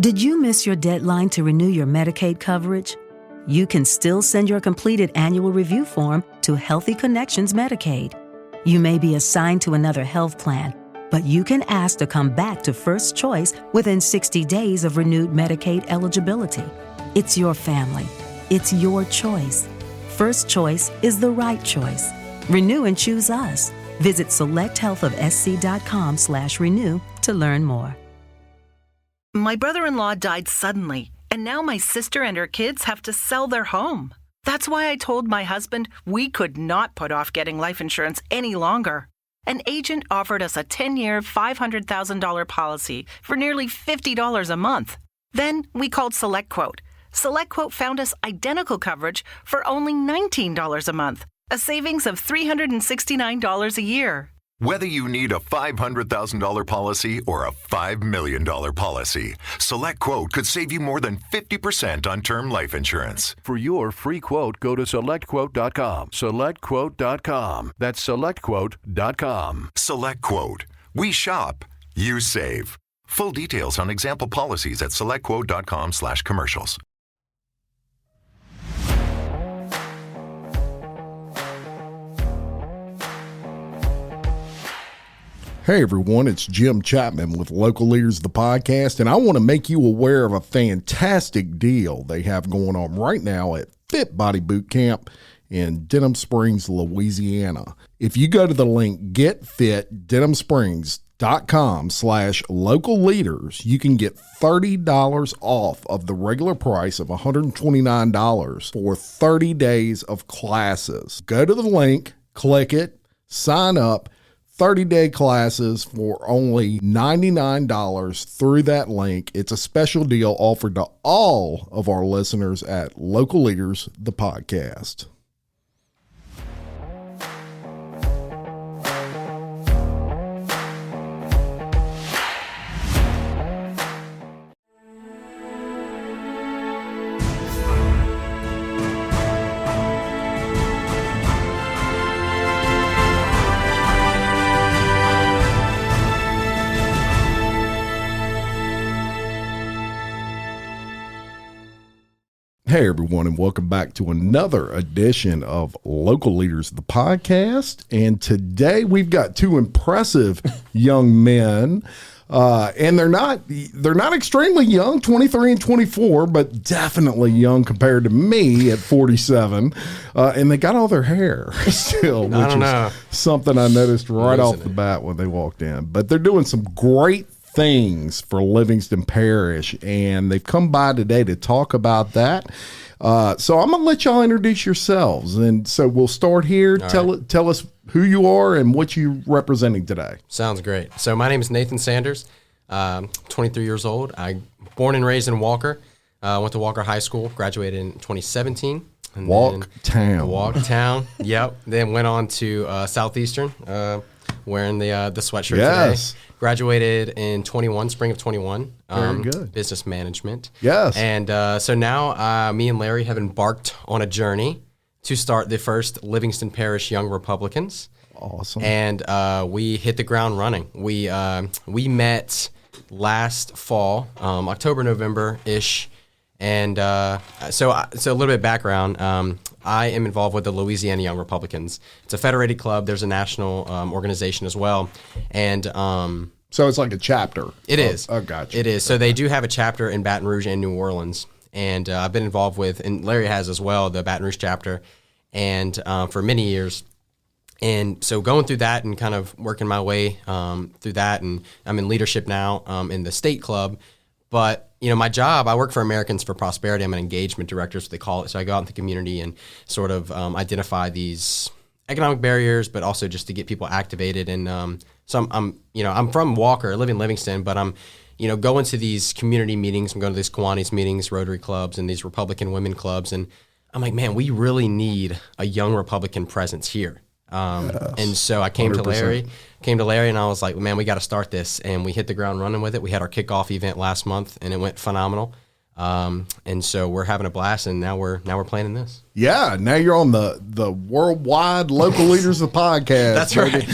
Did you miss your deadline to renew your Medicaid coverage? You can still send your completed annual review form to Healthy Connections Medicaid. You may be assigned to another health plan, but you can ask to come back to First Choice within 60 days of renewed Medicaid eligibility. It's your family. It's your choice. First Choice is the right choice. Renew and choose us. Visit selecthealthofsc.com/renew to learn more. My brother-in-law died suddenly, and now my sister and her kids have to sell their home. That's why I told my husband we could not put off getting life insurance any longer. An agent offered us a 10-year, $500,000 policy for nearly $50 a month. Then we called SelectQuote. SelectQuote found us identical coverage for only $19 a month, a savings of $369 a year. Whether you need a $500,000 policy or a $5 million policy, SelectQuote could save you more than 50% on term life insurance. For your free quote, go to SelectQuote.com. SelectQuote.com. That's SelectQuote.com. SelectQuote. We shop. You save. Full details on example policies at SelectQuote.com/commercials. Hey everyone, it's Jim Chapman with Local Leaders, the podcast, and I want to make you aware of a fantastic deal they have going on right now at Fit Body Boot Camp in Denham Springs, Louisiana. If you go to the link getfitdenhamsprings.com/local leaders, you can get $30 off of the regular price of $129 for 30 days of classes. Go to the link, click it, sign up. 30-day classes for only $99 through that link. It's a special deal offered to all of our listeners at Local Leaders, the podcast. Hey everyone, and welcome back to another edition of Local Leaders, the podcast. And today we've got two impressive young men, and they're not extremely young, 23 and 24, but definitely young compared to me at 47. And they got all their hair still, which is something I noticed right off the bat when they walked in. But they're doing some great things for Livingston Parish, and they've come by today to talk about that. So I'm going to let y'all introduce yourselves. And so we'll start here. Tell us who you are and what you're representing today. Sounds great. So my name is Nathan Sanders, 23 years old. I born and raised in Walker. Went to Walker High School, graduated in 2017. And Walktown. Yep. Then went on to Southeastern, wearing the sweatshirt today. Graduated in spring of 21. Very good. Business management. Yes. And so now me and Larry have embarked on a journey to start the first Livingston Parish Young Republicans. Awesome. And we hit the ground running. We met last fall, October, November-ish. And so a little bit of background. I am involved with the Louisiana Young Republicans. It's a federated club. There's a national organization as well. And so it's like a chapter. It is. Oh, gotcha. It is. So they do have a chapter in Baton Rouge and New Orleans. And I've been involved with, and Larry has as well, the Baton Rouge chapter, and for many years. And so going through that and kind of working my way through that, and I'm in leadership now in the state club. But my job, I work for Americans for Prosperity. I'm an engagement director, is what they call it. So I go out in the community and sort of identify these economic barriers, but also just to get people activated. And so I'm from Walker, I live in Livingston, but I'm going to these community meetings. I'm going to these Kiwanis meetings, Rotary clubs, and these Republican women clubs. And I'm like, man, we really need a young Republican presence here. Yes. And so I came 100%. to Larry and I was like, man, we got to start this. And we hit the ground running with it. We had our kickoff event last month and it went phenomenal. And so we're having a blast, and now we're planning this. Yeah, now you're on the worldwide local leaders of the podcast. That's right.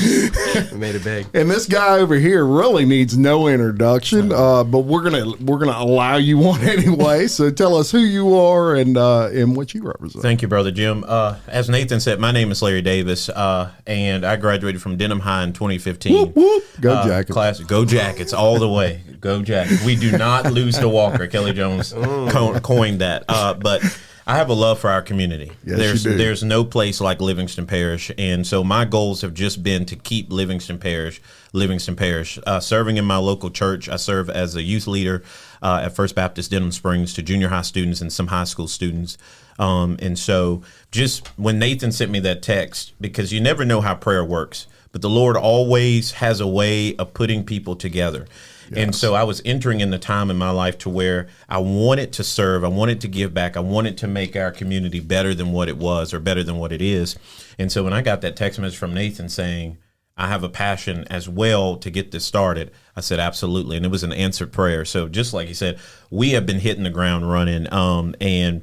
We made it big. And this guy over here really needs no introduction, but we're gonna allow you one anyway. So tell us who you are and what you represent. Thank you, Brother Jim. As Nathan said, my name is Larry Davis, and I graduated from Denham High in 2015. Whoop, whoop. Go Jackets. Classic. Go Jackets all the way. Go Jackets. We do not lose to Walker. Kelly Jones coined that. But I have a love for our community. Yes, There's no place like Livingston Parish, and so my goals have just been to keep Livingston Parish. Serving in my local church, I serve as a youth leader at First Baptist Denham Springs to junior high students and some high school students. And so just when Nathan sent me that text, because you never know how prayer works, but the Lord always has a way of putting people together. Yes. And so I was entering in the time in my life to where I wanted to serve, I wanted to give back, I wanted to make our community better than what it was or better than what it is. And so when I got that text message from Nathan saying, I have a passion as well to get this started, I said, absolutely. And it was an answered prayer. So just like you said, we have been hitting the ground running. And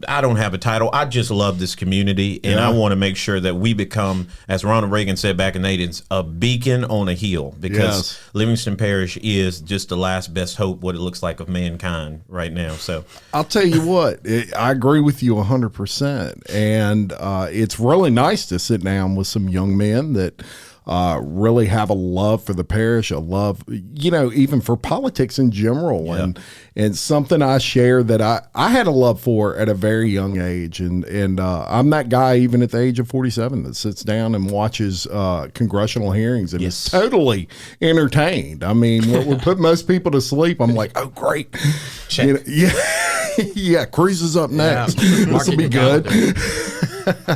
I don't have a title. I just love this community. And I want to make sure that we become, as Ronald Reagan said back in the 80s, a beacon on a hill, because Livingston Parish is just the last best hope, what it looks like, of mankind right now. So I'll tell you what, I agree with you 100%. And it's really nice to sit down with some young men that really have a love for the parish, a love, even for politics in general. Yeah. And something I share that I had a love for at a very young age. And I'm that guy, even at the age of 47, that sits down and watches congressional hearings and is totally entertained. I mean, what would put most people to sleep, I'm like, oh, great. Yeah, Cruises up next. This will be good.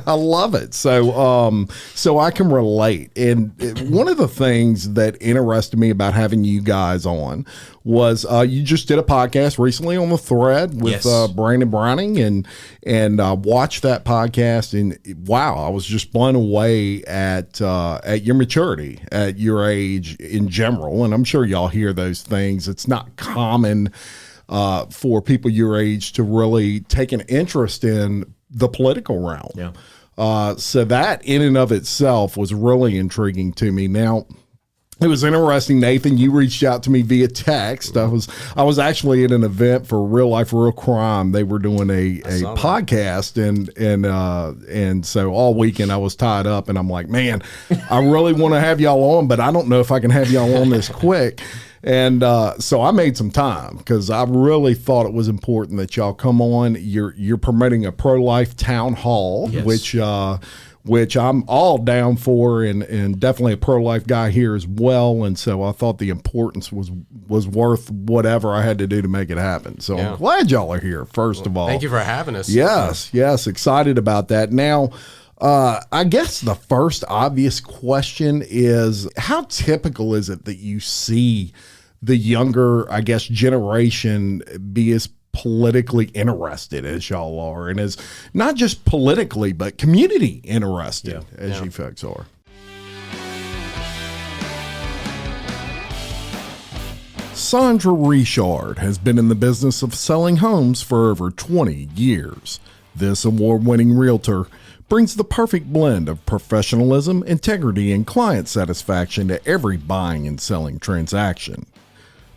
I love it. So I can relate. And one of the things that interested me about having you guys on was you just did a podcast recently on The Thread with Brandon Browning, and watched that podcast, and wow, I was just blown away at your maturity, at your age in general. And I'm sure y'all hear those things. It's not common for people your age to really take an interest in the political realm. Yeah. So that in and of itself was really intriguing to me. Now, it was interesting, Nathan, you reached out to me via text. I was actually at an event for Real Life, Real Crime. They were doing a podcast, and so all weekend I was tied up, and I'm like, man, I really want to have y'all on, but I don't know if I can have y'all on this quick. And so I made some time because I really thought it was important that y'all come on. You're promoting a pro-life town hall, which I'm all down for, and definitely a pro-life guy here as well. And so I thought the importance was worth whatever I had to do to make it happen. So I'm glad y'all are here, first of all. Thank you for having us. Yes, excited about that. Now, I guess the first obvious question is, how typical is it that you see the younger, I guess, generation be as politically interested as y'all are, and as not just politically, but community interested as you folks are? Sandra Richard has been in the business of selling homes for over 20 years. This award-winning realtor brings the perfect blend of professionalism, integrity, and client satisfaction to every buying and selling transaction.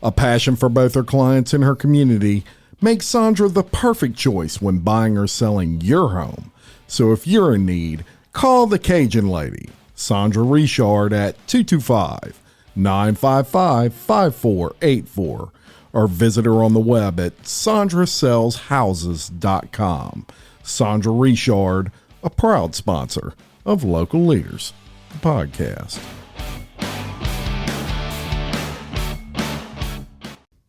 A passion for both her clients and her community makes Sandra the perfect choice when buying or selling your home. So if you're in need, call the Cajun Lady, Sandra Richard, at 225-955-5484, or visit her on the web at sandrasellshouses.com. Sandra Richard, a proud sponsor of Local Leaders, the podcast.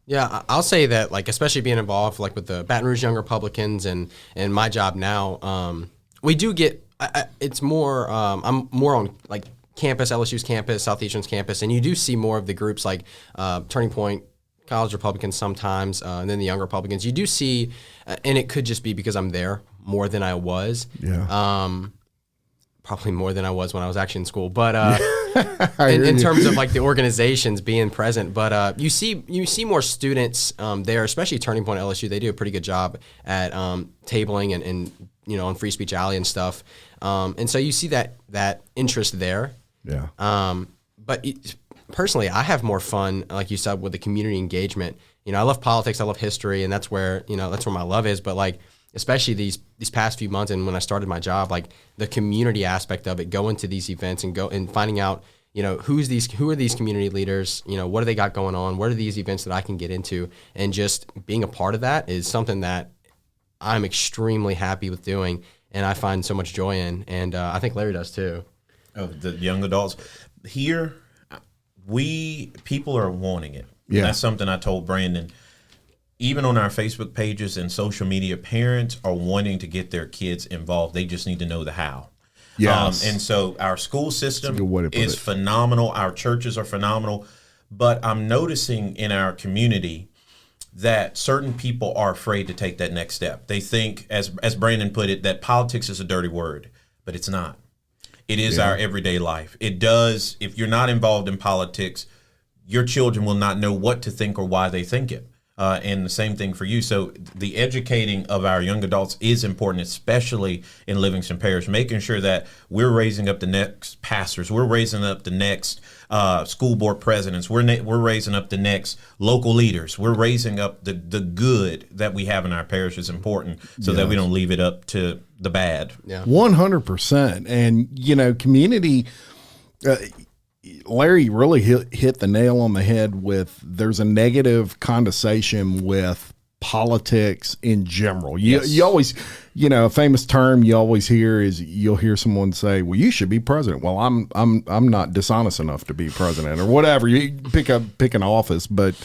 Yeah, I'll say that, like, especially being involved, like, with the Baton Rouge Young Republicans and my job now, we do get, it's more, I'm more on, like, campus, LSU's campus, Southeastern's campus, and you do see more of the groups like Turning Point, College Republicans sometimes, and then the Young Republicans. You do see, and it could just be because I'm there more than I was. Yeah. Probably more than I was when I was actually in school. But in terms of like the organizations being present. But you see more students there, especially Turning Point LSU. They do a pretty good job at tabling and on Free Speech Alley and stuff. And so you see that interest there. Yeah. But personally, I have more fun, like you said, with the community engagement. I love politics, I love history, and that's where my love is. But like, especially these past few months, and when I started my job, like the community aspect of it, going to these events and finding out, who are these community leaders, what do they got going on, what are these events that I can get into, and just being a part of that is something that I'm extremely happy with doing, and I find so much joy in, and I think Larry does too. Oh, the young adults here, people are wanting it. Yeah. That's something I told Brandon. Even on our Facebook pages and social media, parents are wanting to get their kids involved. They just need to know the how. Yes. And so our school system That's a good way to put is it. phenomenal. Our churches are phenomenal. But I'm noticing in our community that certain people are afraid to take that next step. They think, as Brandon put it, that politics is a dirty word, but it's not. It is our everyday life. It does. If you're not involved in politics, your children will not know what to think or why they think it. And the same thing for you. So the educating of our young adults is important, especially in Livingston Parish, making sure that we're raising up the next pastors, we're raising up the next school board presidents, we're raising up the next local leaders, we're raising up the good that we have in our parish is important, so that we don't leave it up to the bad. Yeah, 100%. And community. Larry really hit the nail on the head with there's a negative connotation with politics in general. You always, a famous term you always hear is you'll hear someone say, well, you should be president. Well, I'm not dishonest enough to be president or whatever. You pick an office, but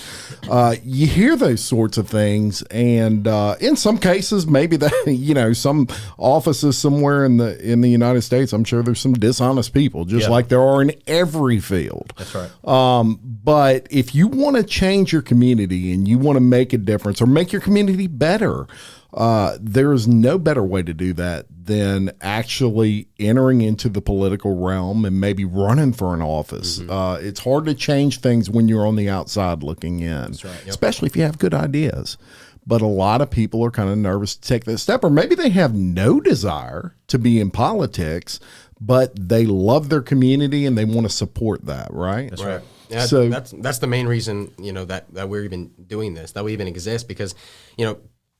you hear those sorts of things. And in some cases, maybe that, some offices somewhere in the United States, I'm sure there's some dishonest people, just like there are in every field. That's right. But if you want to change your community and you want to make a difference or make your community better, there is no better way to do that than actually entering into the political realm and maybe running for an office. It's hard to change things when you're on the outside looking in, That's right. Yep. especially if you have good ideas. But a lot of people are kind of nervous to take that step, or maybe they have no desire to be in politics, but they love their community and they want to support that, right? That's right. Yeah, So- that's the main reason that we're even doing this, that we even exist, because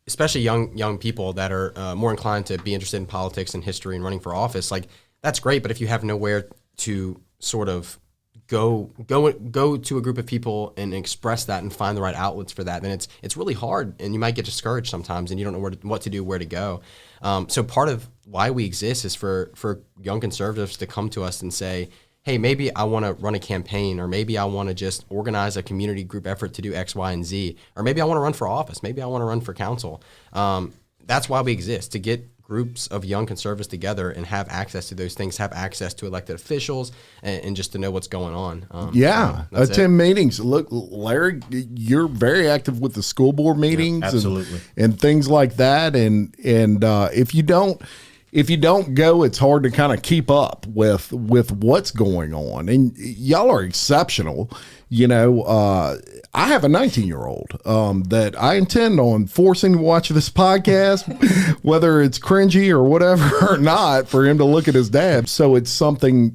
especially young people that are more inclined to be interested in politics and history and running for office, like that's great. But if you have nowhere to sort of go to a group of people and express that and find the right outlets for that, then it's really hard, and you might get discouraged sometimes, and you don't know what to do, where to go. So part of why we exist is for young conservatives to come to us and say, hey, maybe I want to run a campaign, or maybe I want to just organize a community group effort to do X, Y, and Z, or maybe I want to run for office, maybe I want to run for council. That's why we exist, to get groups of young conservatives together and have access to those things, have access to elected officials, and just to know what's going on. Attend meetings. Look, Larry, you're very active with the school board meetings, absolutely, and things like that. And if you don't go, it's hard to kind of keep up with what's going on. And y'all are exceptional. I have a 19-year-old that I intend on forcing to watch this podcast, whether it's cringy or whatever or not, for him to look at his dad. So it's something,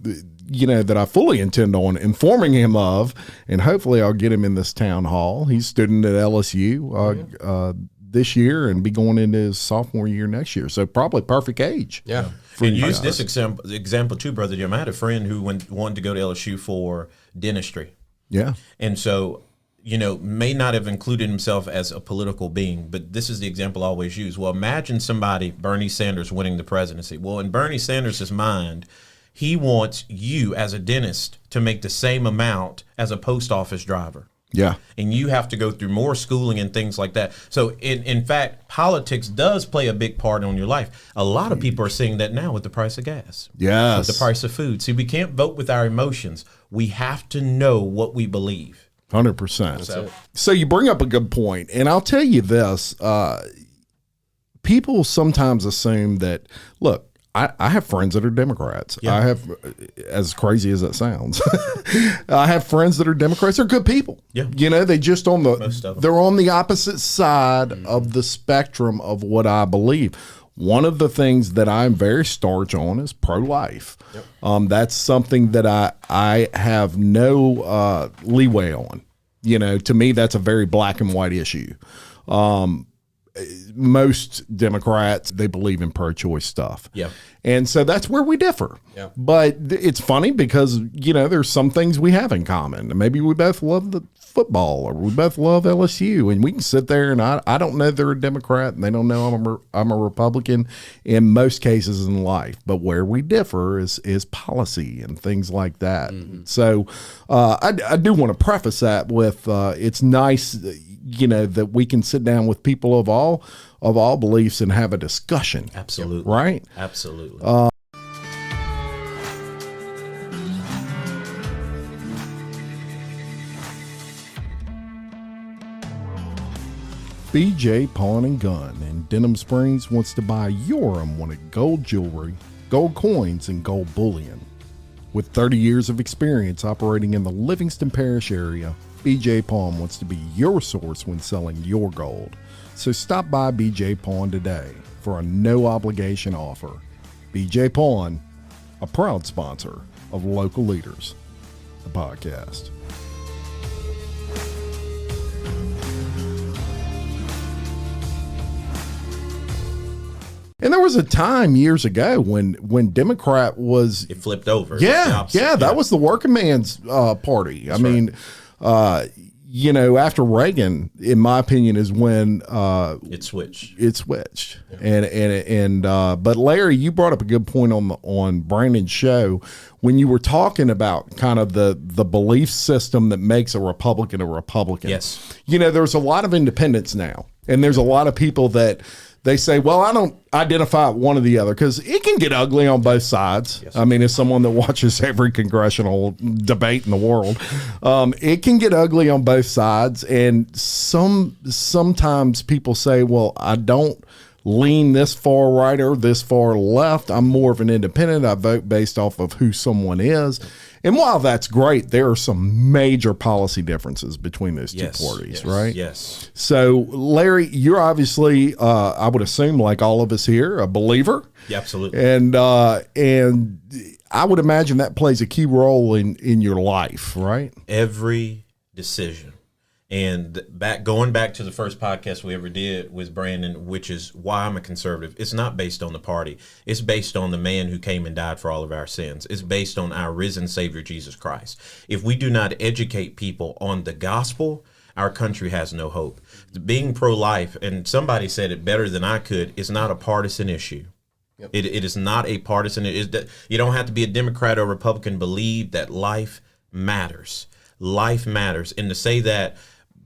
that I fully intend on informing him of, and hopefully I'll get him in this town hall. He's a student at LSU this year and be going into his sophomore year next year. So probably perfect age. Yeah. And use this example too, Brother Jim. I had a friend who wanted to go to LSU for dentistry. Yeah. And so, may not have included himself as a political being, but this is the example I always use. Well, imagine Bernie Sanders, winning the presidency. Well, in Bernie Sanders' mind, he wants you as a dentist to make the same amount as a post office driver. Yeah. And you have to go through more schooling and things like that. So, in fact, politics does play a big part in your life. A lot of people are seeing that now with the price of gas. Yes. With the price of food. See, we can't vote with our emotions. We have to know what we believe. 100%. So you bring up a good point, and I'll tell you this: people sometimes assume that, look, I have friends that are Democrats. I have, as crazy as that sounds, I have friends that are Democrats. They're good people. Yeah. They just Most of them. they're on the opposite side of the spectrum of what I believe. One of the things that I'm very staunch on is pro-life. Yep. That's something that I have no leeway on. To me, that's a very black and white issue. Most Democrats, they believe in pro-choice stuff. Yeah. And so that's where we differ. Yeah. But it's funny because, there's some things we have in common. Maybe we both love the football or we both love LSU, and we can sit there and I don't know they're a Democrat and they don't know I'm a Republican in most cases in life. But where we differ is policy and things like that. Mm-hmm. So I do want to preface that with it's nice that we can sit down with people of all beliefs and have a discussion. Absolutely. Right? Absolutely. BJ Pawn and Gun in Denham Springs wants to buy your unwanted gold jewelry, gold coins, and gold bullion. With 30 years of experience operating in the Livingston Parish area, BJ Pawn wants to be your source when selling your gold. So stop by BJ Pawn today for a no-obligation offer. BJ Pawn, a proud sponsor of Local Leaders, the podcast. And there was a time years ago when Democrat was... It flipped over. That was the working man's party. I mean, after Reagan, in my opinion, is when it switched. Yeah. But Larry, you brought up a good point on Brandon's show when you were talking about kind of the belief system that makes a Republican a Republican. Yes. There's a lot of independents now, and there's a lot of people that they say, well, I don't identify one or the other, because it can get ugly on both sides. Yes. I mean, as someone that watches every congressional debate in the world, it can get ugly on both sides. And sometimes people say, well, I don't lean this far right or this far left. I'm more of an independent. I vote based off of who someone is. And while that's great, there are some major policy differences between those two parties, right? Yes. So, Larry, you're obviously, I would assume, like all of us here, a believer. Yeah, absolutely. And I would imagine that plays a key role in your life, right? Every decision. And going back to the first podcast we ever did with Brandon, which is why I'm a conservative, it's not based on the party. It's based on the man who came and died for all of our sins. It's based on our risen Savior, Jesus Christ. If we do not educate people on the gospel, our country has no hope. Being pro-life, and somebody said it better than I could, is not a partisan issue. Yep. It is not a partisan. You don't have to be a Democrat or Republican. Believe that life matters. Life matters. And to say that,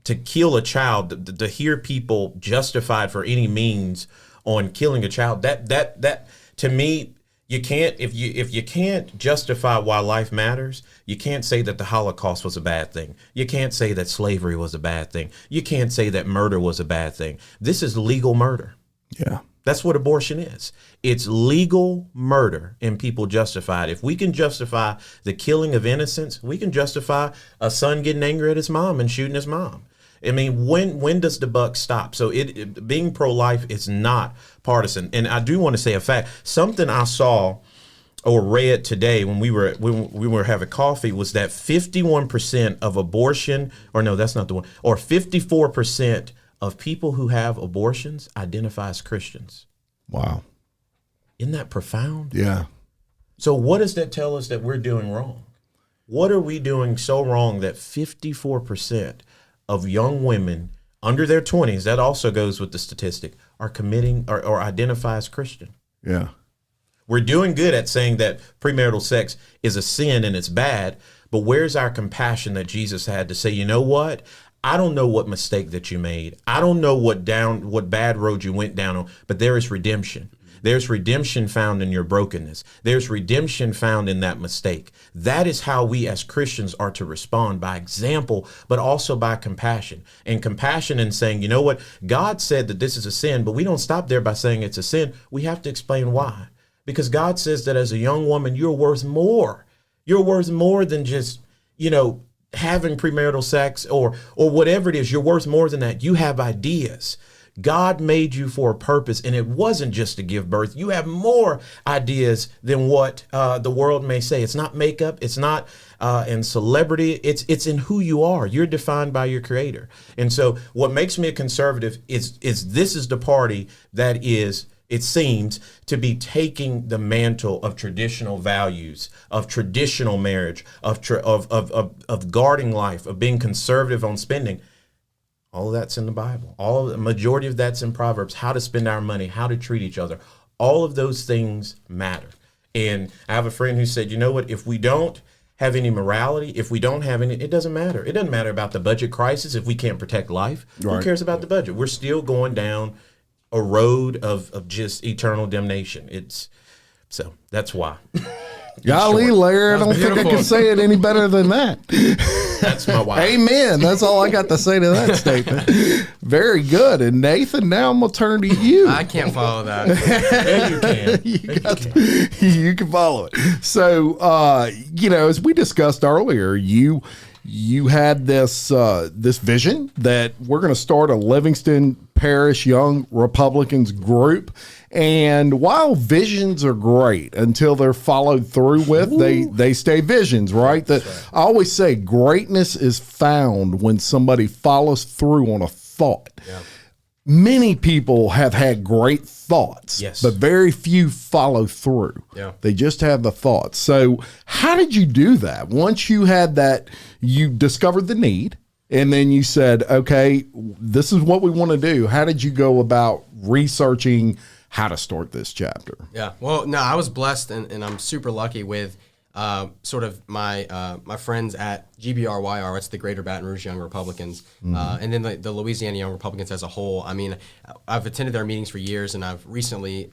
to kill a child, to hear people justified for any means on killing a child, that to me, you can't, if you can't justify why life matters, you can't say that the Holocaust was a bad thing. You can't say that slavery was a bad thing. You can't say that murder was a bad thing. This is legal murder. Yeah. That's what abortion is. It's legal murder, and people justify it. If we can justify the killing of innocents, we can justify a son getting angry at his mom and shooting his mom. I mean, when does the buck stop? So being pro-life is not partisan. And I do want to say a fact. Something I saw or read today when we were having coffee was that 51% of abortion, or no, that's not the one, or 54% of people who have abortions identify as Christians. Wow. Isn't that profound? Yeah. So what does that tell us that we're doing wrong? What are we doing so wrong that 54% of young women under their 20s, that also goes with the statistic, are committing or identify as Christian? Yeah. We're doing good at saying that premarital sex is a sin and it's bad, but where's our compassion that Jesus had to say, you know what? I don't know what mistake that you made. I don't know what bad road you went down on, but there is redemption. There's redemption found in your brokenness. There's redemption found in that mistake. That is how we as Christians are to respond, by example, but also by compassion. And compassion in saying, you know what, God said that this is a sin, but we don't stop there by saying it's a sin. We have to explain why. because God says that as a young woman, you're worth more. You're worth more than just, having premarital sex or whatever it is. You're worth more than that. You have ideas. God made you for a purpose, and it wasn't just to give birth. You have more ideas than what the world may say. It's not makeup. It's not in celebrity. It's in who you are. You're defined by your Creator. And so what makes me a conservative is this is the party that is, it seems, to be taking the mantle of traditional values, of traditional marriage, of guarding life, of being conservative on spending. All of that's in the Bible. The majority of that's in Proverbs, how to spend our money, how to treat each other. All of those things matter. And I have a friend who said, you know what, if we don't have any morality, if we don't have any, it doesn't matter. It doesn't matter about the budget crisis if we can't protect life. Right. Who cares about the budget? We're still going down a road of just eternal damnation. So that's why. Golly, Larry, I don't think I can say it any better than that. That's my wife. Amen. That's all I got to say to that statement. Very good. And Nathan, now I'm going to turn to you. I can't follow that. Yeah, you can. You can follow it. So, as we discussed earlier, you had this vision that we're going to start a Livingston Parish Young Republicans group. And while visions are great until they're followed through with, they stay visions, right? Right. I always say greatness is found when somebody follows through on a thought. Yeah. Many people have had great thoughts, yes, but very few follow through. Yeah. They just have the thoughts. So how did you do that? Once you had that, you discovered the need, and then you said, okay, this is what we want to do. How did you go about researching how to start this chapter? Yeah, well, no, I was blessed, and I'm super lucky with sort of my friends at GBRYR. It's the Greater Baton Rouge Young Republicans, and then the Louisiana Young Republicans as a whole. I mean, I've attended their meetings for years, and I've recently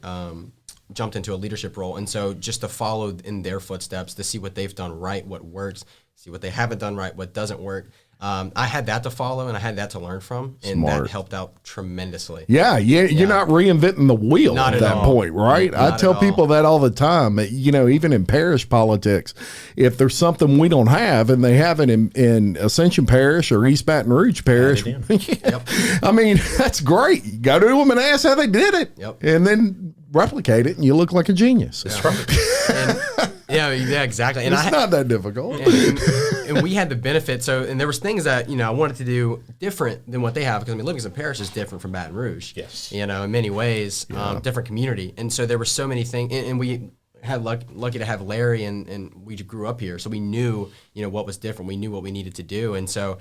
jumped into a leadership role, and so just to follow in their footsteps, to see what they've done right, what works, see what they haven't done right, what doesn't work. I had that to follow, and I had that to learn from, and that helped out tremendously. Yeah, you're not reinventing the wheel at that point, right? I tell people that all the time. Even in parish politics, if there's something we don't have, and they have it in Ascension Parish or East Baton Rouge Parish, yep. I mean, that's great. You go to them and ask how they did it, and then replicate it, and you look like a genius. That's right. Yeah, exactly. And it's not that difficult. And we had the benefit. And there was things that, I wanted to do different than what they have, because Livingston Parish is different from Baton Rouge. Yes. In many ways, different community. And so there were so many things, and we had lucky to have Larry, and we grew up here, so we knew, what was different. We knew what we needed to do. And so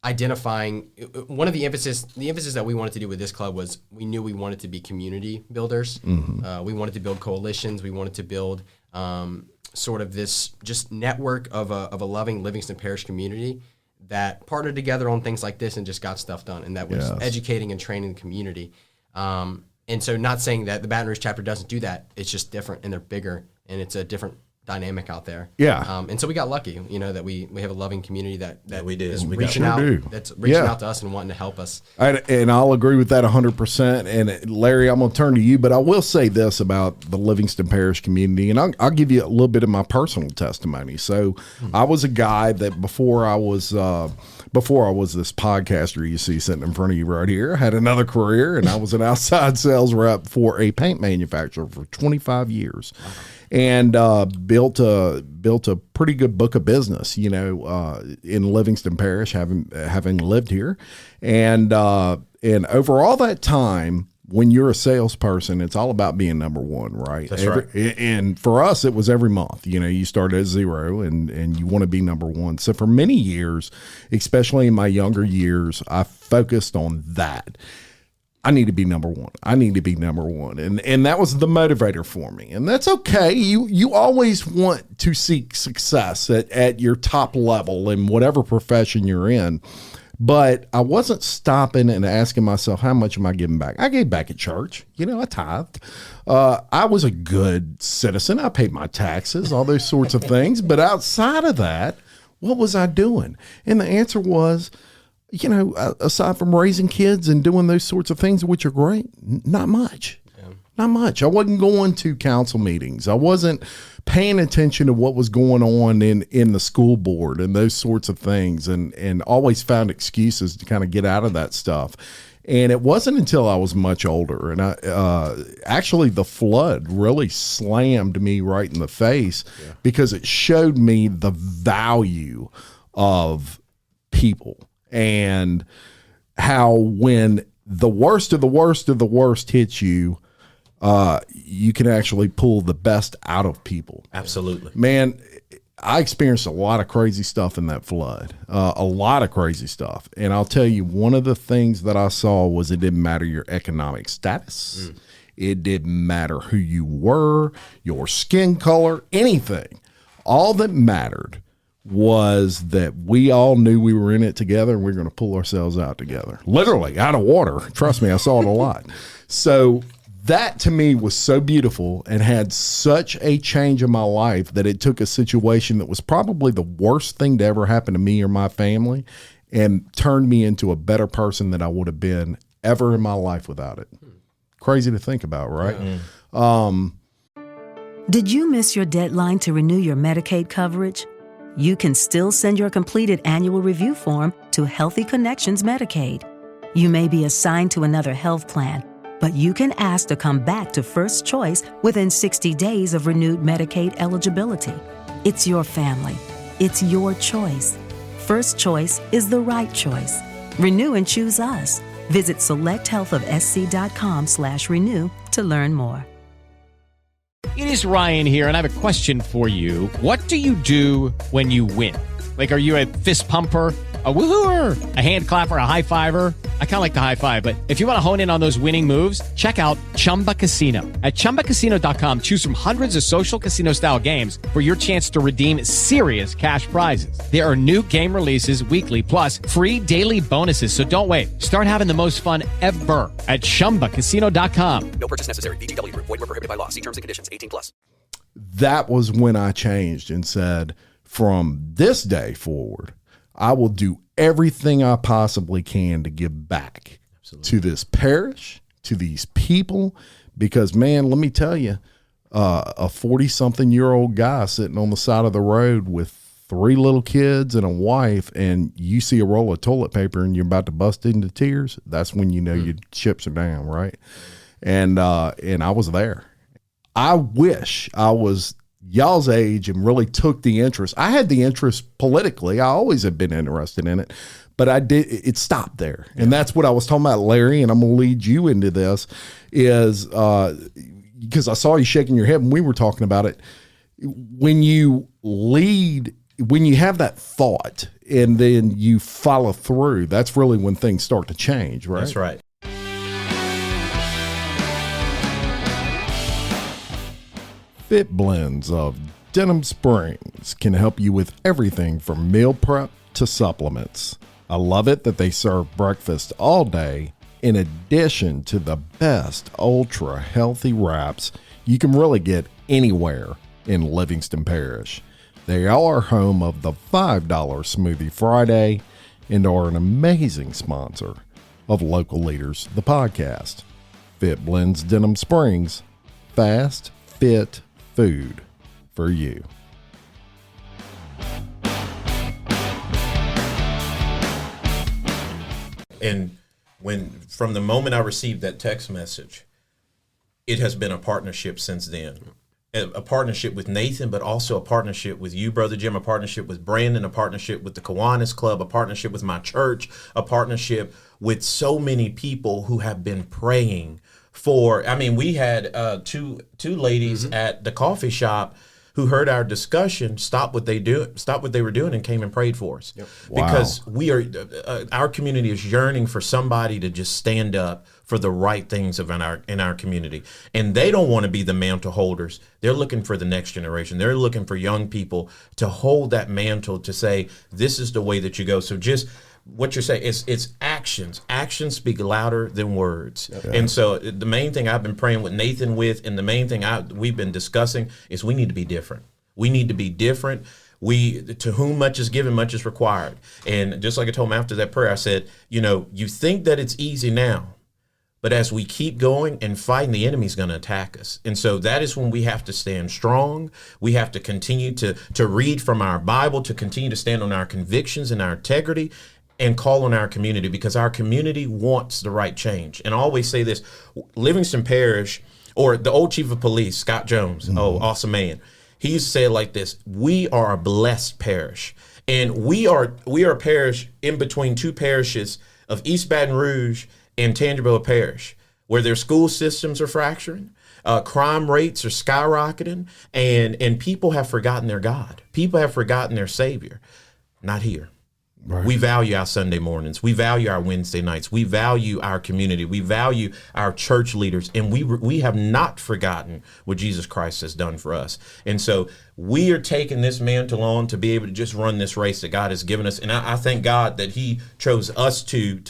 identifying, one of the emphasis that we wanted to do with this club was we knew we wanted to be community builders. Mm-hmm. We wanted to build coalitions. We wanted to build sort of this just network of a loving Livingston Parish community that partnered together on things like this and just got stuff done. And that was educating and training the community. And so not saying that the Baton Rouge chapter doesn't do that. It's just different, and they're bigger, and it's a different dynamic out there. Yeah. And so we got lucky, that we have a loving community that we did. Is reaching out to us and wanting to help us. And I'll agree with that 100%. And Larry, I'm going to turn to you, but I will say this about the Livingston Parish community, and I'll give you a little bit of my personal testimony. So I was a guy that before I was this podcaster you see sitting in front of you right here, I had another career, and I was an outside sales rep for a paint manufacturer for 25 years. Wow. And built a pretty good book of business, in Livingston Parish, having lived here, and over all that time, when you're a salesperson, it's all about being number one, right? That's right. And for us, it was every month. You start at zero, and you want to be number one. So for many years, especially in my younger years, I focused on that. I need to be number one. I need to be number one. And that was the motivator for me. And that's okay. You always want to seek success at your top level in whatever profession you're in. But I wasn't stopping and asking myself, how much am I giving back? I gave back at church. I tithed. I was a good citizen. I paid my taxes, all those sorts of things. But outside of that, what was I doing? And the answer was, aside from raising kids and doing those sorts of things, which are great, not much. Not much. I wasn't going to council meetings. I wasn't paying attention to what was going on in the school board and those sorts of things, and always found excuses to kind of get out of that stuff. And it wasn't until I was much older, and actually the flood really slammed me right in the face, because it showed me the value of people, and how when the worst of the worst of the worst hits you, you can actually pull the best out of people. Absolutely. Man, I experienced a lot of crazy stuff in that flood, a lot of crazy stuff. And I'll tell you, one of the things that I saw was it didn't matter your economic status. It didn't matter who you were, your skin color, anything. All that mattered was that we all knew we were in it together, and we were going to pull ourselves out together. Literally out of water. Trust me, I saw it a lot. So that to me was so beautiful and had such a change in my life that it took a situation that was probably the worst thing to ever happen to me or my family and turned me into a better person than I would have been ever in my life without it. Crazy to think about, right? Did you miss your deadline to renew your Medicaid coverage? You can still send your completed annual review form to Healthy Connections Medicaid. You may be assigned to another health plan, but you can ask to come back to First Choice within 60 days of renewed Medicaid eligibility. It's your family. It's your choice. First Choice is the right choice. Renew and choose us. Visit selecthealthofsc.com/renew to learn more. It is Ryan here, and I have a question for you. What do you do when you win? Like, are you a fist pumper, a woo-hooer, a hand clapper, a high fiver? I kind of like the high five, but if you want to hone in on those winning moves, check out Chumba Casino. At ChumbaCasino.com, choose from hundreds of social casino-style games for your chance to redeem serious cash prizes. There are new game releases weekly, plus free daily bonuses, so don't wait. Start having the most fun ever at ChumbaCasino.com. No purchase necessary. VGW Group. Void where prohibited by law. See terms and conditions. 18+. That was when I changed and said, from this day forward, I will do everything I possibly can to give back to this parish, to these people, because, man, let me tell you, a 40-something-year-old guy sitting on the side of the road with 3 little kids and a wife, and you see a roll of toilet paper and you're about to bust into tears, that's when you know your chips are down, right? And I was there. I wish I was y'all's age and really took the interest. I had the interest politically. I always have been interested in it, but it stopped there. And that's what I was talking about, Larry, and I'm going to lead you into this, is because I saw you shaking your head when we were talking about it. When you have that thought and then you follow through, that's really when things start to change, right? That's right. Fit Blends of Denham Springs can help you with everything from meal prep to supplements. I love it that they serve breakfast all day, in addition to the best ultra healthy wraps you can really get anywhere in Livingston Parish. They are home of the $5 Smoothie Friday and are an amazing sponsor of Local Leaders, the podcast. Fit Blends Denham Springs, fast, fit food for you. And from the moment I received that text message, it has been a partnership since then. A partnership with Nathan, but also a partnership with you, Brother Jim, a partnership with Brandon, a partnership with the Kiwanis Club, a partnership with my church, a partnership with so many people who have been praying for. I mean, we had two ladies at the coffee shop who heard our discussion, stopped what they were doing, and came and prayed for us. Yep. Wow. Because we are, our community is yearning for somebody to just stand up for the right things in our community, and they don't want to be the mantle holders. They're looking for the next generation. They're looking for young people to hold that mantle, to say, this is the way that you go. So just what you're saying is, it's actions. Actions speak louder than words. Okay. And so the main thing I've been praying with Nathan with, and the main thing we've been discussing, is we need to be different. We need to be different. To whom much is given, much is required. And just like I told him after that prayer, I said, you think that it's easy now, But as we keep going and fighting, the enemy's going to attack us. And so that is when we have to stand strong. We have to continue to read from our Bible, to continue to stand on our convictions and our integrity, and call on our community, because our community wants the right change. And I always say this, Livingston Parish, or the old chief of police, Scott Jones, oh, awesome man. He used to say it like this: we are a blessed parish. And we are a parish in between two parishes of East Baton Rouge and Tangipahoa Parish, where their school systems are fracturing, crime rates are skyrocketing, and people have forgotten their God. People have forgotten their Savior. Not here. Right. We value our Sunday mornings. We value our Wednesday nights. We value our community. We value our church leaders. And we have not forgotten what Jesus Christ has done for us. And so we are taking this mantle on to be able to just run this race that God has given us. And I thank God that he chose us to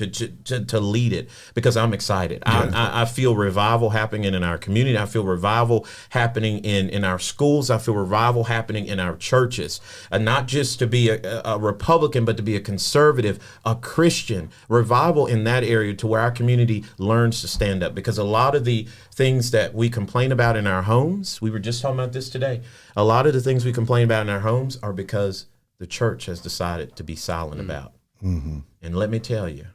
lead it, because I'm excited. Yeah. I feel revival happening in our community. I feel revival happening in our schools. I feel revival happening in our churches. And not just to be a Republican, but to be a conservative, a Christian. Revival in that area, to where our community learns to stand up. Because a lot of the things that we complain about in our homes, we were just talking about this today, a lot of the things we complain about in our homes are because the church has decided to be silent about. Mm-hmm. And let me tell you,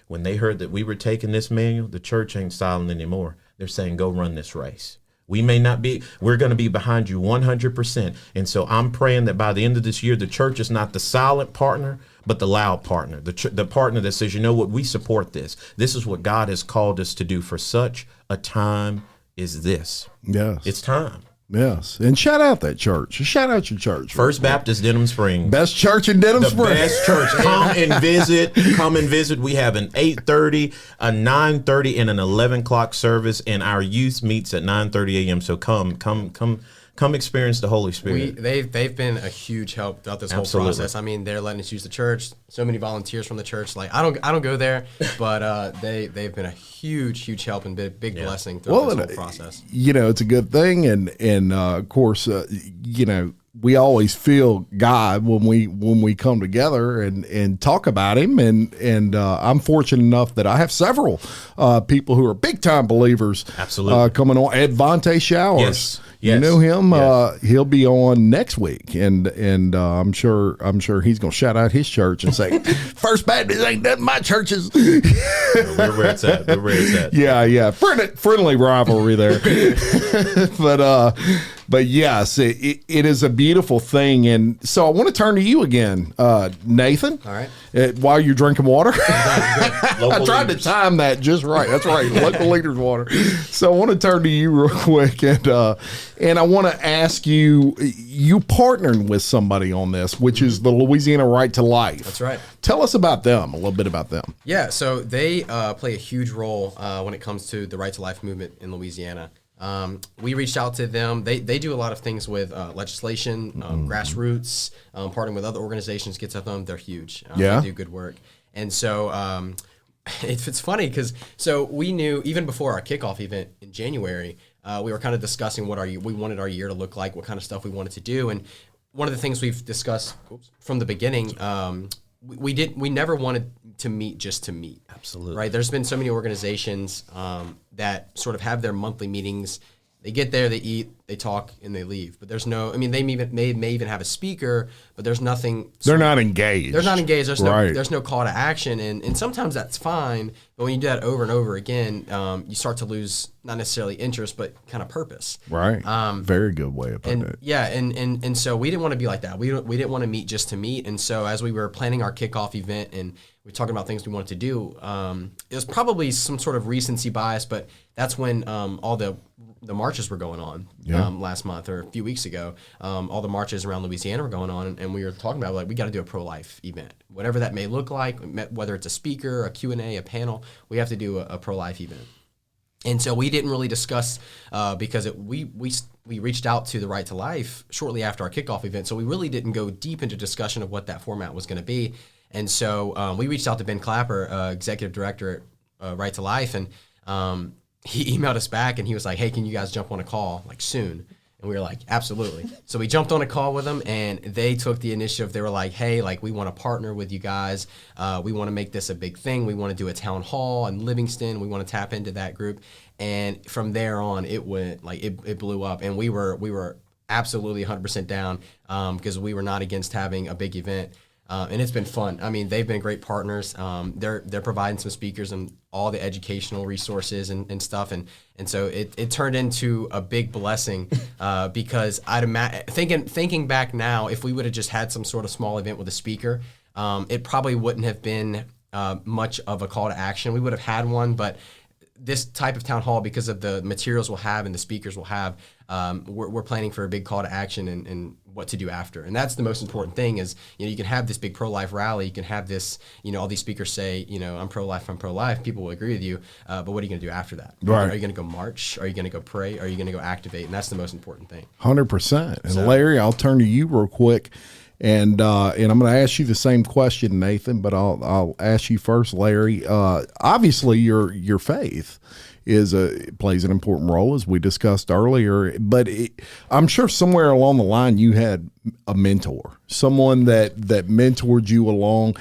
when they heard that we were taking this manual, the church ain't silent anymore. They're saying, go run this race. We may not be, we're going to be behind you 100%. And so I'm praying that by the end of this year, the church is not the silent partner, but the loud partner, the partner that says, you know what, we support this. This is what God has called us to do for such a time as this. Yes. It's time. Yes. And shout out that church. Shout out your church. First Baptist Denham Springs. Best church in Denham Springs. The best church. Come and visit. Come and visit. We have an 8:30, a 9:30, and an 11 o'clock service, and our youth meets at 9:30 a.m. So come experience the Holy Spirit. They've been a huge help throughout this whole process. I mean, they're letting us use the church. So many volunteers from the church. Like I don't go there, but they've been a huge help and big blessing throughout this whole process. You know, it's a good thing, and of course, you know, we always feel God when we come together and talk about him, and I'm fortunate enough that I have several people who are big time believers. Absolutely. Coming on. Advante Showers. Yes. You know him. Yes. He'll be on next week, and I'm sure he's gonna shout out his church and say, "First Baptist ain't nothing my churches." We're where it's at. We're where it's at. Yeah. Friendly rivalry there, but yes, it is a beautiful thing, and so I want to turn to you again, Nathan. All right. While you're drinking water, I tried to time that just right. That's right, local leaders water. So I want to turn to you real quick, and I want to ask you partnering with somebody on this, which is the Louisiana Right to Life. That's right. Tell us about them, a little bit about them. Yeah, so they play a huge role when it comes to the Right to Life movement in Louisiana. We reached out to them. They do a lot of things with legislation, grassroots, partnering with other organizations, gets at them. They're huge. They do good work. And so it's funny because we knew even before our kickoff event in January, we were kind of discussing what we wanted our year to look like, what kind of stuff we wanted to do. And one of the things we've discussed from the beginning, we never wanted to meet just to meet. Absolutely. Right. There's been so many organizations that sort of have their monthly meetings. They get there, they eat, they talk, and they leave. But there's no, I mean, they may even have a speaker, but there's nothing. They're not engaged. They're not engaged. There's no call to action. And sometimes that's fine. But when you do that over and over again, you start to lose not necessarily interest, but kind of purpose. Right. Very good way of putting it. Yeah. And so we didn't want to be like that. We didn't want to meet just to meet. And so as we were planning our kickoff event and we were talking about things we wanted to do, it was probably some sort of recency bias, but that's when all the marches were going on last month or a few weeks ago. All the marches around Louisiana were going on, and we were talking about, like, we got to do a pro-life event. Whatever that may look like, whether it's a speaker, a Q&A, a panel, we have to do a pro-life event. And so we didn't really discuss because we reached out to the Right to Life shortly after our kickoff event, so we really didn't go deep into discussion of what that format was going to be. And so we reached out to Ben Clapper, executive director at Right to Life, and he emailed us back and he was like, "Hey, can you guys jump on a call like soon?" And we were like, absolutely. So we jumped on a call with them, and they took the initiative. They were like, hey, like, we want to partner with you guys. We want to make this a big thing. We want to do a town hall in Livingston. We want to tap into that group. And from there on, it went, like, it blew up. And we were absolutely 100% down because we were not against having a big event. And it's been fun. I mean, they've been great partners. They're providing some speakers and all the educational resources and stuff. And so it turned into a big blessing because I'd imagine, thinking back now, if we would have just had some sort of small event with a speaker, it probably wouldn't have been much of a call to action. We would have had one, but this type of town hall, because of the materials we'll have and the speakers we'll have, we're planning for a big call to action and what to do after. And that's the most important thing is, you can have this big pro-life rally, you can have this, all these speakers say, I'm pro-life, people will agree with you, but what are you going to do after that? Right. Are you going to go march? Are you going to go pray? Are you going to go activate? And that's the most important thing. 100%. And Larry, I'll turn to you real quick. And I'm going to ask you the same question, Nathan, but I'll ask you first, Larry. Obviously, your faith plays an important role, as we discussed earlier. But I'm sure somewhere along the line you had a mentor, someone that mentored you along.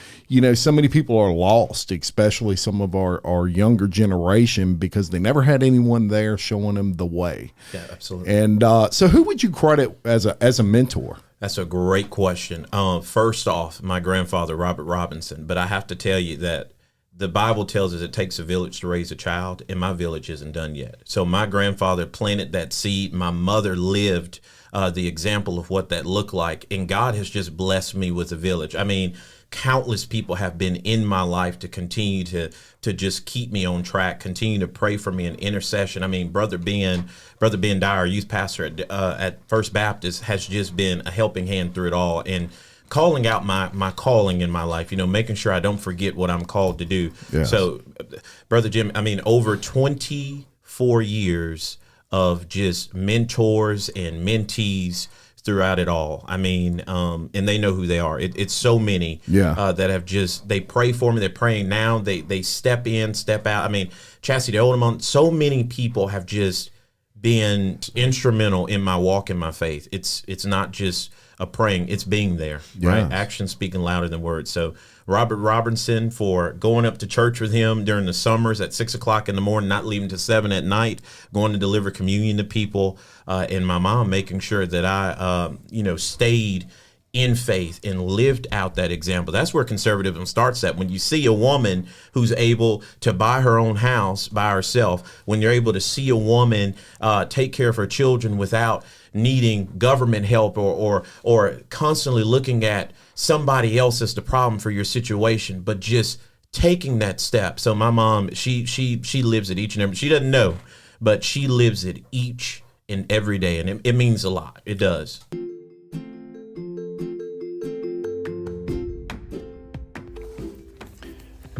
So many people are lost, especially some of our younger generation, because they never had anyone there showing them the way. Yeah, absolutely. And so, who would you credit as a mentor? That's a great question. First off, my grandfather, Robert Robinson. But I have to tell you that the Bible tells us it takes a village to raise a child, and my village isn't done yet. So my grandfather planted that seed. My mother lived the example of what that looked like, and God has just blessed me with a village. I mean, countless people have been in my life to continue to just keep me on track, continue to pray for me in intercession. I mean, Brother Ben Dyer, youth pastor at First Baptist, has just been a helping hand through it all, and calling out my calling in my life, making sure I don't forget what I'm called to do. Yes. So, Brother Jim, I mean, over 24 years of just mentors and mentees throughout it all. I mean, and they know who they are. It's so many that have they pray for me. They're praying now. They step in, step out. I mean, Chastity Oldham, so many people have just been instrumental in my walk in my faith. It's not just a praying, it's being there, right? Action speaking louder than words. So Robert Robinson, for going up to church with him during the summers at 6 o'clock in the morning, not leaving till 7 at night, going to deliver communion to people, and my mom making sure that I, stayed in faith and lived out that example. That's where conservatism starts at. When you see a woman who's able to buy her own house by herself, when you're able to see a woman take care of her children without needing government help or constantly looking at somebody else as the problem for your situation, but just taking that step. So my mom, she lives it each and every, she doesn't know, but she lives it each and every day. And it means a lot. It does.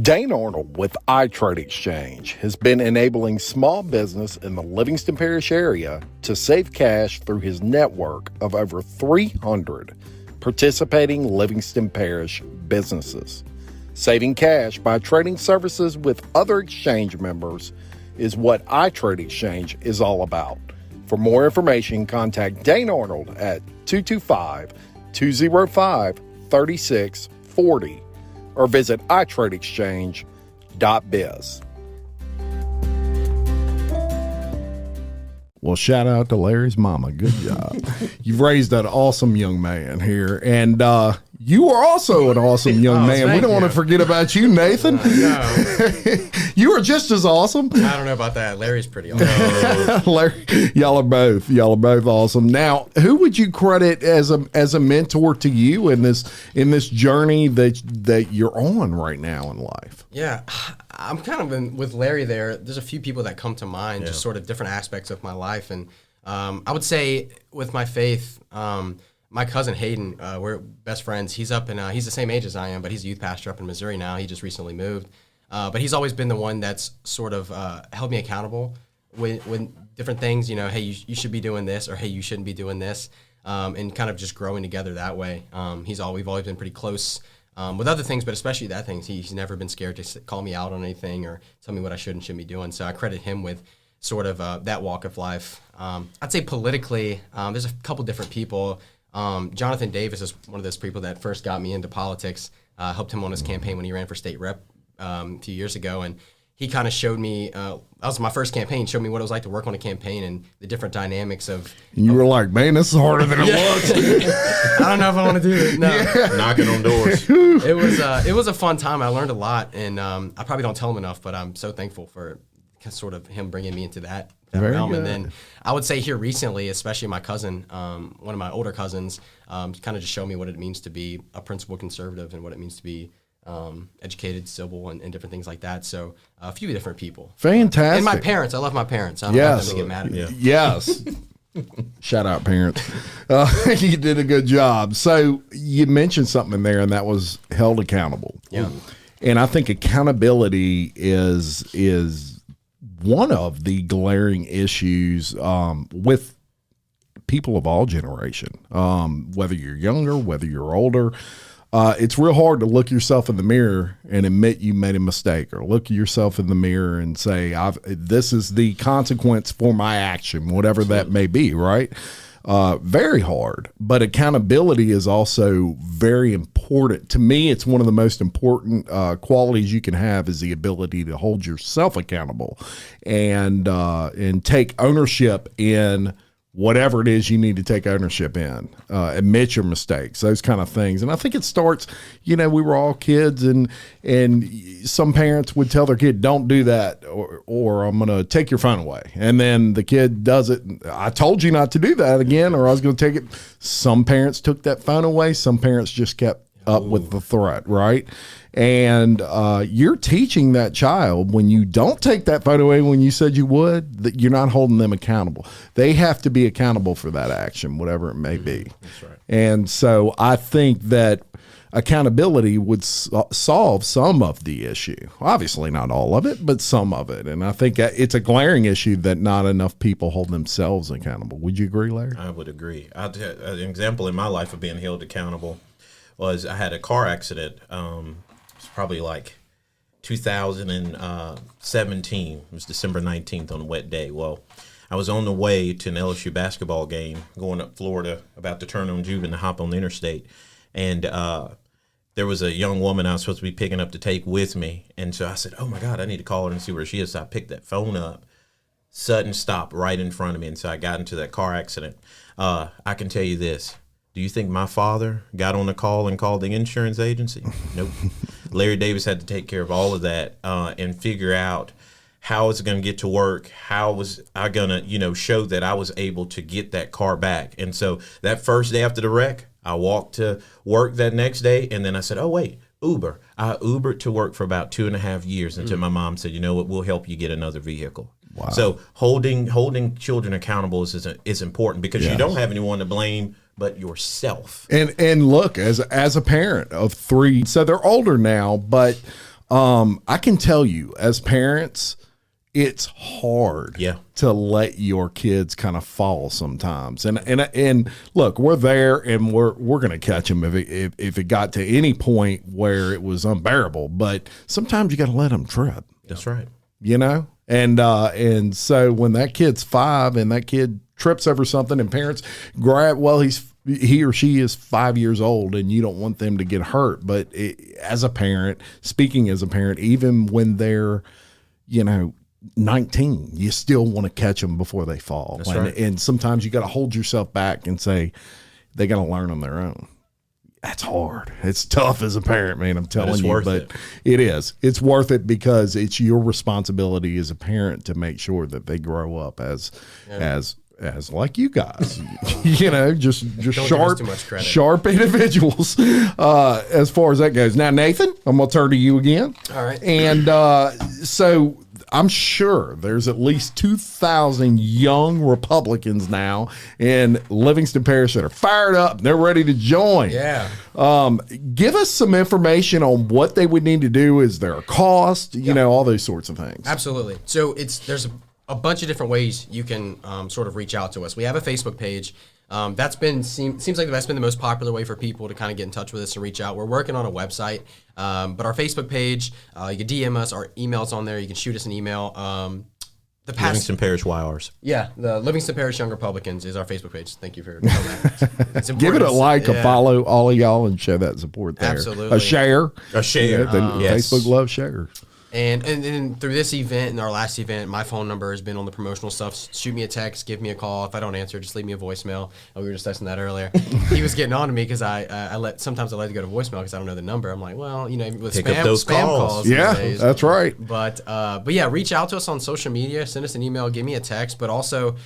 Dane Arnold with iTrade Exchange has been enabling small business in the Livingston Parish area to save cash through his network of over 300 participating Livingston Parish businesses. Saving cash by trading services with other exchange members is what iTrade Exchange is all about. For more information, contact Dane Arnold at 225-205-3640 or visit iTradeExchange.biz. Well, shout out to Larry's mama. Good job. You've raised an awesome young man here. And you are also an awesome young man. We don't want to forget about you, Nathan. No. You are just as awesome. I don't know about that. Larry's pretty awesome. Larry, y'all are both awesome. Now, who would you credit as a mentor to you in this journey that you're on right now in life? Yeah, I'm kind of with Larry there. There's a few people that come to mind, just sort of different aspects of my life. And I would say with my faith, my cousin Hayden, we're best friends. He's up in, he's the same age as I am, but he's a youth pastor up in Missouri now. He just recently moved. But he's always been the one that's sort of held me accountable with different things. Hey, you should be doing this, or hey, you shouldn't be doing this, and kind of just growing together that way. We've always been pretty close with other things, but especially that things. He's never been scared to call me out on anything or tell me what I should and shouldn't be doing. So I credit him with sort of that walk of life. I'd say politically, there's a couple different people. Jonathan Davis is one of those people that first got me into politics. Helped him on his campaign when he ran for state rep a few years ago, and he kind of showed me, that was my first campaign, showed me what it was like to work on a campaign and the different dynamics of... And you were like, man, this is harder than it looks. I don't know if I want to do it. No. Yeah. Knocking on doors. It was a fun time. I learned a lot, and I probably don't tell him enough, but I'm so thankful for sort of him bringing me into that realm. Good. And then I would say here recently, especially my cousin, one of my older cousins, kind of just showed me what it means to be a principled conservative and what it means to be educated, civil, and different things like that. So a few different people. Fantastic. And my parents. I love my parents. I don't want them to get mad at me. Yes. Shout out, parents. You did a good job. So you mentioned something in there, and that was held accountable. Yeah. And I think accountability is one of the glaring issues with people of all generation, whether you're younger, whether you're older. It's real hard to look yourself in the mirror and admit you made a mistake, or look yourself in the mirror and say, this is the consequence for my action, whatever that may be, right? Very hard. But accountability is also very important. To me, it's one of the most important qualities you can have is the ability to hold yourself accountable and take ownership in whatever it is you need to take ownership in, admit your mistakes, those kind of things. And I think it starts, we were all kids, and some parents would tell their kid, don't do that, or I'm going to take your phone away. And then the kid does it. I told you not to do that again, or I was going to take it. Some parents took that phone away. Some parents just kept up with the threat, right? And you're teaching that child, when you don't take that phone away when you said you would, that you're not holding them accountable. They have to be accountable for that action, whatever it may be. That's right. And so I think that accountability would solve some of the issue. Obviously not all of it, but some of it. And I think it's a glaring issue that not enough people hold themselves accountable. Would you agree, Larry? I would agree. An example in my life of being held accountable was I had a car accident. It's probably like 2017. It was December 19th on a wet day. Well, I was on the way to an LSU basketball game going up Florida, about to turn on Juven to hop on the interstate. And there was a young woman I was supposed to be picking up to take with me. And so I said, oh, my God, I need to call her and see where she is. So I picked that phone up. Sudden stop right in front of me. And so I got into that car accident. I can tell you this. Do you think my father got on the call and called the insurance agency? Nope. Larry Davis had to take care of all of that and figure out how was it going to get to work? How was I going to, show that I was able to get that car back? And so that first day after the wreck, I walked to work that next day, and then I said, oh, wait, Uber. I Ubered to work for about 2.5 years until my mom said, you know what, we'll help you get another vehicle. Wow. So holding children accountable is important, because you don't have anyone to blame but yourself. And look, as a parent of 3, so they're older now, but I can tell you, as parents, it's hard to let your kids kind of fall sometimes. And look, we're there, and we're going to catch them if it got to any point where it was unbearable. But sometimes you got to let them trip. That's right. And so when that kid's 5 and that kid trips over something, and parents grab, he or she is 5 years old, and you don't want them to get hurt. But as a parent, speaking as a parent, even when they're, 19, you still want to catch them before they fall. That's right. And sometimes you got to hold yourself back and say, they got to learn on their own. That's hard. It's tough as a parent, man. I'm telling you, but it is. It's worth it, because it's your responsibility as a parent to make sure that they grow up as like you guys, just sharp individuals, as far as that goes. Now, Nathan, I'm going to turn to you again. All right. And so I'm sure there's at least 2,000 young Republicans now in Livingston Parish that are fired up. They're ready to join. Yeah. Give us some information on what they would need to do. Is there a cost? All those sorts of things. Absolutely. So there's a bunch of different ways you can sort of reach out to us. We have a Facebook page. Seems like that's been the most popular way for people to kind of get in touch with us and reach out. We're working on a website, but our Facebook page, you can DM us, our email's on there. You can shoot us an email. Livingston Parish YRs. Yeah, the Livingston Parish Young Republicans is our Facebook page. Thank you for that. It's Give it a like, a follow, all of y'all, and show that support there. Absolutely. A share. Yes. Facebook loves shares. And through this event and our last event, my phone number has been on the promotional stuff. Shoot me a text, give me a call. If I don't answer, just leave me a voicemail. We were just testing that earlier. He was getting on to me because sometimes I let it go to voicemail because I don't know the number. I'm like, well, with Pick up those spam calls these Yeah, days. that's right. But yeah, reach out to us on social media, send us an email, give me a text. But also,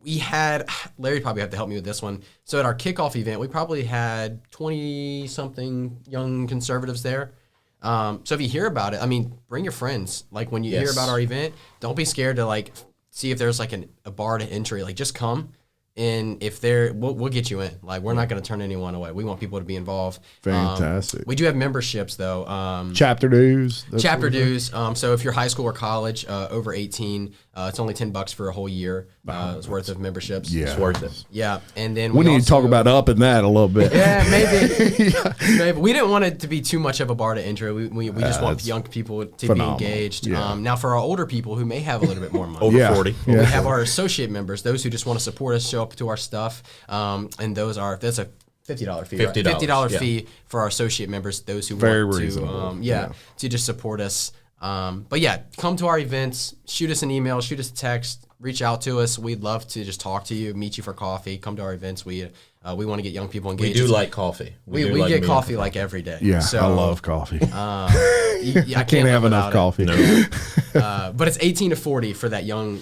we had Larry probably have to help me with this one. So at our kickoff event, we probably had 20-something young conservatives there. So if you hear about it, bring your friends. Like when you hear about our event, don't be scared to see if there's a bar to entry. Just come, and if we'll get you in. We're not going to turn anyone away. We want people to be involved. Fantastic. We do have memberships though. Chapter dues. Chapter dues. So if you're high school or college, over 18, it's only $10 for a whole year. It's worth of memberships. Yeah. It's worth it. Yeah, and then We need to talk about upping that a little bit. Yeah, maybe. Maybe. We didn't want it to be too much of a bar to enter. We just want young people to phenomenal. be engaged. Yeah. Now, for our older people who may have a little bit more money, Over 40. Yeah. we have our associate members, those who just want to support us, show up to our stuff, and that's a $50 fee. $50 fee for our associate members, those who Very want reasonable. to just support us. But yeah, come to our events, shoot us an email, shoot us a text, reach out to us. We'd love to just talk to you, meet you for coffee. Come to our events. We want to get young people engaged. We do like coffee. We get coffee every day. Yeah, so, I love coffee. I can't have enough coffee. No. But it's 18 to 40 for that $10.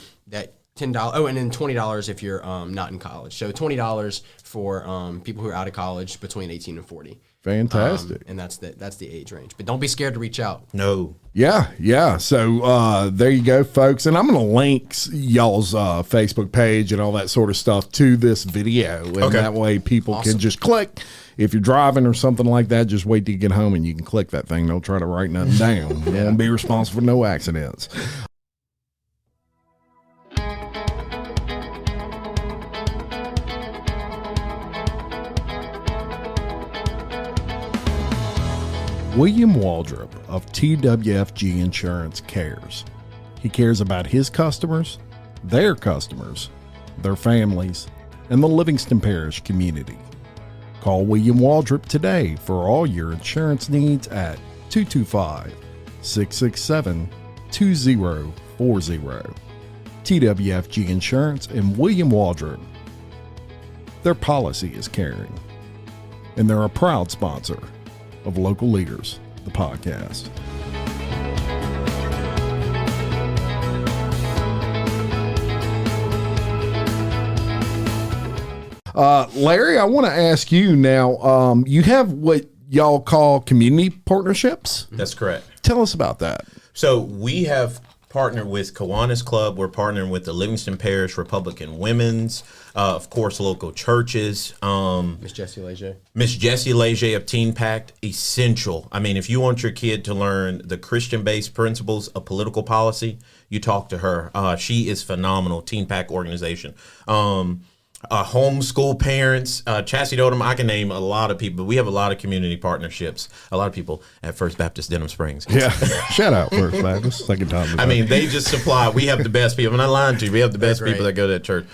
Oh, and then $20 if you're not in college. So $20 for people who are out of college between 18 and 40. Fantastic. And that's the age range. But don't be scared to reach out. No. Yeah. So there you go, folks. And I'm going to link y'all's Facebook page and all that sort of stuff to this video. And that way people can just click. If you're driving or something like that, just wait till you get home and you can click that thing. Don't try to write nothing down. You won't be responsible for no accidents. William Waldrop of TWFG Insurance cares. He cares about his customers, their families, and the Livingston Parish community. Call William Waldrop today for all your insurance needs at 225-667-2040. TWFG Insurance and William Waldrop. Their policy is caring. And they're a proud sponsor of Local Leaders, the podcast. Larry, I want to ask you now, you have what y'all call community partnerships? That's correct. Tell us about that. So we have partnered with Kiwanis Club. We're partnering with the Livingston Parish Republican Women's, of course, local churches. Miss Jessie Leger. Miss Jessie Leger of Teen Pact, essential. If you want your kid to learn the Christian-based principles of political policy, you talk to her. She is phenomenal. Teen Pact organization. Homeschool parents, Chassie Odom, I can name a lot of people. We have a lot of community partnerships. A lot of people at First Baptist Denham Springs. Yeah. Shout out First Baptist. Second time. They just supply. We have the best people. I'm not lying to you. We have the best people that go to that church.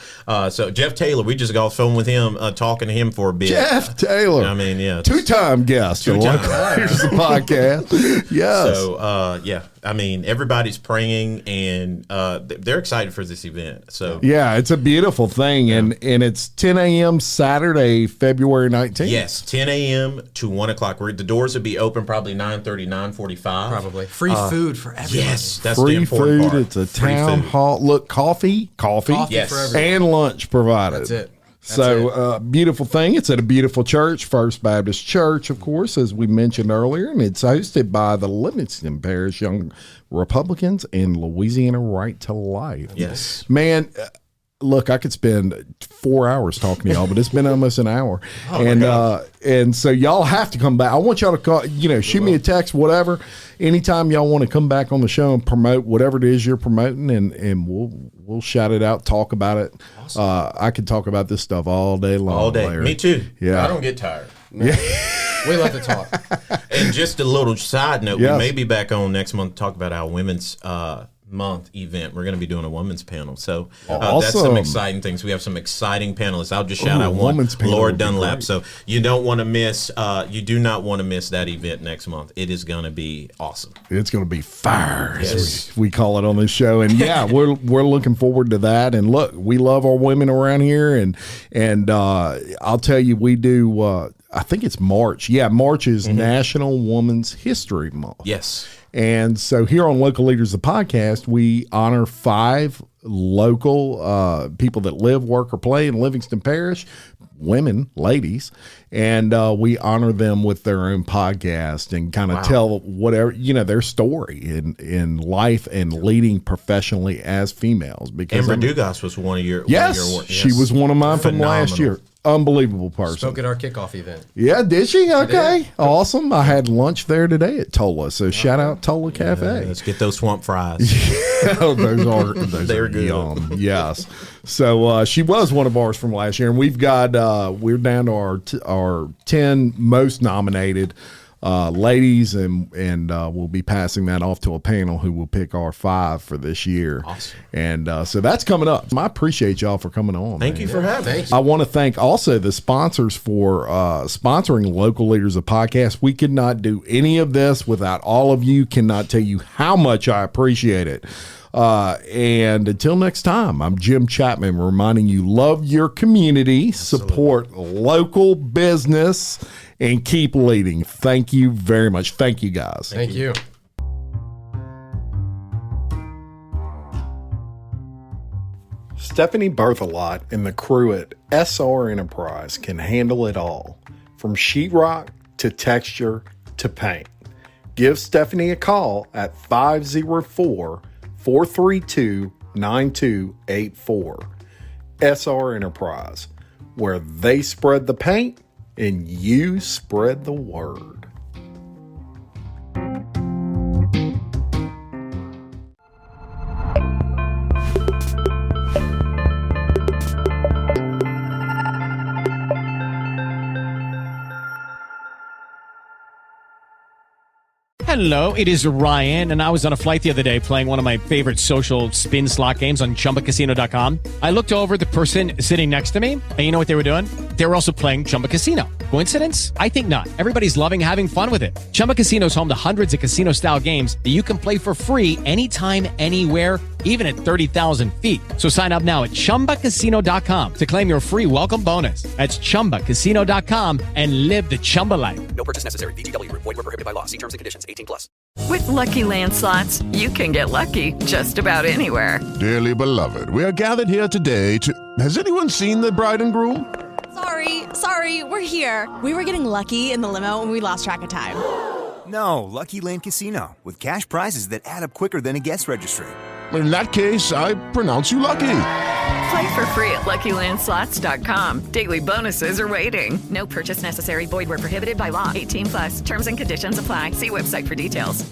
So Jeff Taylor, we just got off phone with him, talking to him for a bit. Jeff Taylor. Yeah. Two-time guest. Two-time. Here's the podcast. Yes. So, everybody's praying, and they're excited for this event. So yeah, it's a beautiful thing, and it's 10 a.m. Saturday, February 19th. Yes, 10 a.m. to 1 o'clock. The doors will be open probably 9:30, 9:45. Probably free food for everyone. Yes, that's free the important food. part. It's a Free town food. hall. Look, coffee, Yes. for everyone. and lunch provided. That's it. So, beautiful thing. It's at a beautiful church, First Baptist Church, of course, as we mentioned earlier, and it's hosted by the Livingston Parish Young Republicans and Louisiana Right to Life. Yes. Man, look, I could spend 4 hours talking to y'all, but it's been almost an hour. And so y'all have to come back. I want y'all to call, shoot me a text, whatever. Anytime y'all want to come back on the show and promote whatever it is you're promoting, and we'll shout it out, talk about it. Awesome. I could talk about this stuff all day long. All day. Larry. Me too. Yeah. I don't get tired. Yeah. We love to talk. And just a little side note, Yes. we may be back on next month to talk about our women's month event, we're going to be doing a women's panel. So Awesome. that's some exciting things. We have some exciting panelists. I'll just shout out one, Laura Dunlap. So you don't want to miss, you do not want to miss that event next month. It is going to be awesome. It's going to be fire, as we call it on this show. And yeah, we're looking forward to that. And look, we love our women around here. And I'll tell you, we do, I think it's March. Yeah, March is National Women's History Month. Yes. And so here on Local Leaders, the podcast, we honor 5 local people that live, work, or play in Livingston Parish, women, ladies, and we honor them with their own podcast and kind of tell whatever, their story in life and leading professionally as females. Because Amber Dugas was one of your she was one of mine from last year. Unbelievable person. Spoke at our kickoff event. Yeah, did she? Okay, awesome. I had lunch there today at Tola, so shout out Tola Cafe. Let's get those swamp fries. those are good. Yum. Yes. So she was one of ours from last year, and we've got we're down to our 10 most nominated ladies, and we'll be passing that off to a panel who will pick our 5 for this year. Awesome. And so that's coming up. I appreciate y'all for coming on. Thank you for having me. I want to thank also the sponsors for sponsoring Local Leaders, of podcast. We could not do any of this without all of you. Cannot tell you how much I appreciate it. And until next time, I'm Jim Chapman, reminding you, love your community, support local business, and keep leading. Thank you very much. Thank you, guys. Thank you. Stephanie Berthelot and the crew at SR Enterprise can handle it all, from sheetrock to texture to paint. Give Stephanie a call at 504-432-9284. SR Enterprise, where they spread the paint and you spread the word. Hello, it is Ryan, and I was on a flight the other day playing one of my favorite social spin slot games on ChumbaCasino.com. I looked over at the person sitting next to me, and you know what they were doing? They were also playing Chumba Casino. Coincidence? I think not. Everybody's loving having fun with it. Chumba Casino is home to hundreds of casino-style games that you can play for free anytime, anywhere, even at 30,000 feet. So sign up now at ChumbaCasino.com to claim your free welcome bonus. That's ChumbaCasino.com and live the Chumba life. No purchase necessary. VGW. Void where prohibited by law. See terms and conditions. 18+. With Lucky Land Slots, you can get lucky just about anywhere. Dearly beloved, we are gathered here today to... Has anyone seen the bride and groom? Sorry, we're here. We were getting lucky in the limo and we lost track of time. No, Lucky Land Casino, with cash prizes that add up quicker than a guest registry. In that case, I pronounce you lucky. Play for free at LuckyLandSlots.com. Daily bonuses are waiting. No purchase necessary. Void where prohibited by law. 18+. Terms and conditions apply. See website for details.